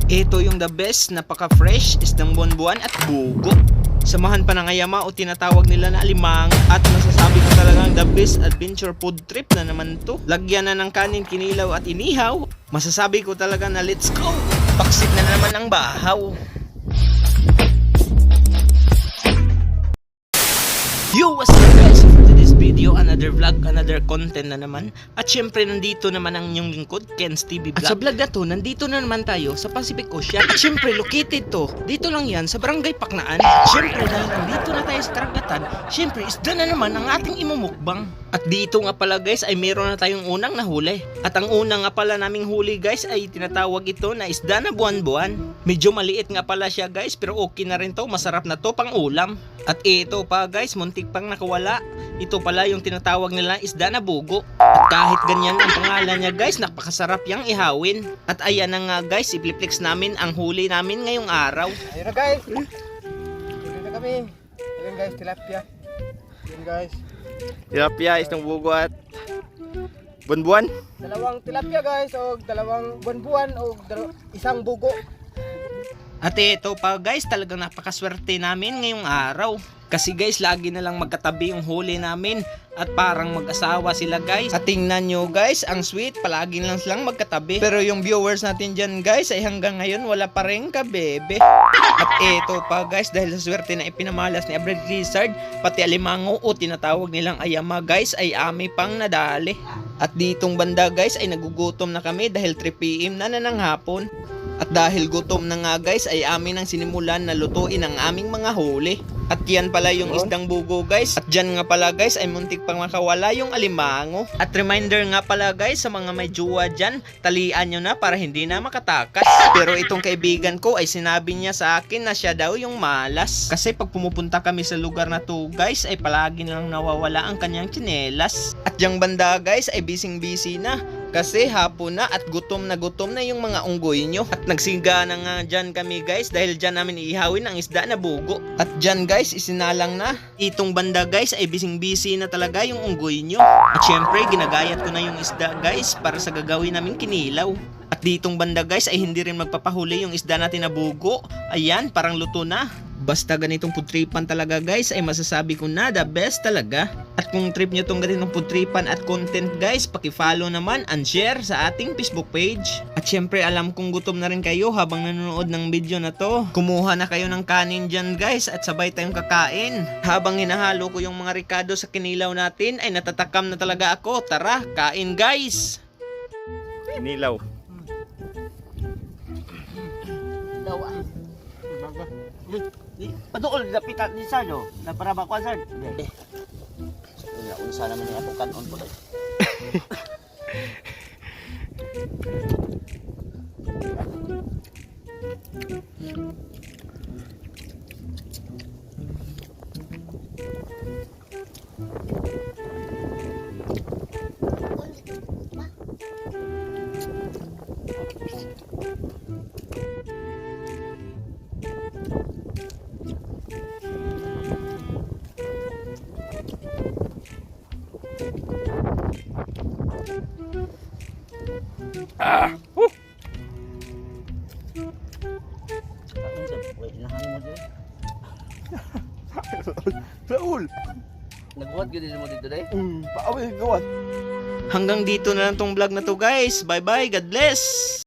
Ito yung the best, napaka-fresh, isdang buwan-buwan at bugo. Samahan pa ng ayama o tinatawag nila na alimang. At masasabi ko talagang the best adventure food trip na naman to. Lagyan na ng kanin, kinilaw at inihaw. Masasabi ko talaga na let's go! Paksit na naman ang bahaw. Yo, what's up guys? For today's video, another vlog, another content na naman. At syempre, nandito naman ang inyong lingkod, Ken's TV Vlog. At sa vlog na to, nandito na naman tayo sa Pacific Ocean. At syempre, located to, dito lang yan sa Barangay Paknaan. Syempre, dahil nandito na tayo sa karagatan, syempre, isda na naman ang ating imumukbang. At dito nga pala guys, ay meron na tayong unang nahuli. At ang unang nga pala naming huli guys, ay tinatawag ito na isda na buwan-buwan. Medyo maliit nga pala siya guys, pero okay na rin to, masarap na to pang ulam. At ito pa guys, muntik pang nakawala. Ito pala yung tinatawag nila isda na bugo. At kahit ganyan ang pangalan niya guys, napakasarap yang ihawin. At ayan na nga guys, ipliplex namin ang huli namin ngayong araw. Ayun na guys. Ayun na kami. Ayun guys, tilapia. Ayun guys. Tilapia, isang bugo at buwan-buwan. Dalawang tilapia guys, o dalawang buwan-buwan, o isang bugo. At ito pa guys, talagang napakaswerte namin ngayong araw. Kasi guys, lagi na lang magkatabi yung huli namin. At parang mag-asawa sila guys. At tingnan nyo guys, ang sweet, palagi lang silang magkatabi. Pero yung viewers natin dyan guys, ay hanggang ngayon wala pa rin kabebe. At ito pa guys, dahil sa swerte na ipinamalas ni Abred Lizard, pati alimango o tinatawag nilang ayama guys, ay ami pang nadali. At ditong banda guys, ay nagugutom na kami dahil 3 PM na ng hapon. At dahil gutom na nga guys, ay amin ang sinimulan na lutuin ang aming mga huli. At yan pala yung isdang bugo guys. At dyan nga pala guys, ay muntik pang makawala yung alimango. At reminder nga pala guys, sa mga may jowa dyan, talian nyo na para hindi na makatakas. Pero itong kaibigan ko ay sinabi niya sa akin na siya daw yung malas. Kasi pag pumupunta kami sa lugar na to guys, ay palagi lang nawawala ang kanyang tsinelas. At dyang banda guys, ay busy na. Kasi hapon na at gutom na yung mga unggoy nyo. At nagsiga na nga dyan kami guys, dahil dyan namin iihawin ang isda na bugo. At dyan guys, isinalang na. Itong banda guys, ay busy na talaga yung unggoy nyo. At syempre, ginagayat ko na yung isda guys, para sa gagawin namin kinilaw. At ditong banda guys, ay hindi rin magpapahuli yung isda natin na bugo. Ayan, parang luto na. Basta ganitong putripan talaga guys, ay masasabi ko na the best talaga. At kung trip nyo tong ganitong putripan at content guys, paki-follow naman and share sa ating Facebook page. At syempre, alam kong gutom na rin kayo habang nanonood ng video na to. Kumuha na kayo ng kanin dyan guys, at sabay tayong kakain. Habang hinahalo ko yung mga ricado sa kinilaw natin, ay natatakam na talaga ako. Tara, kain guys! Kinilaw. Patuol na pita ni Sardo na para ba ko Sard. Unsa naman ni ako kanon po. Raul. Nagbuhat gyud mo dito day. Paaway gawat. Hanggang dito na lang tong vlog na to guys. Bye bye, God bless!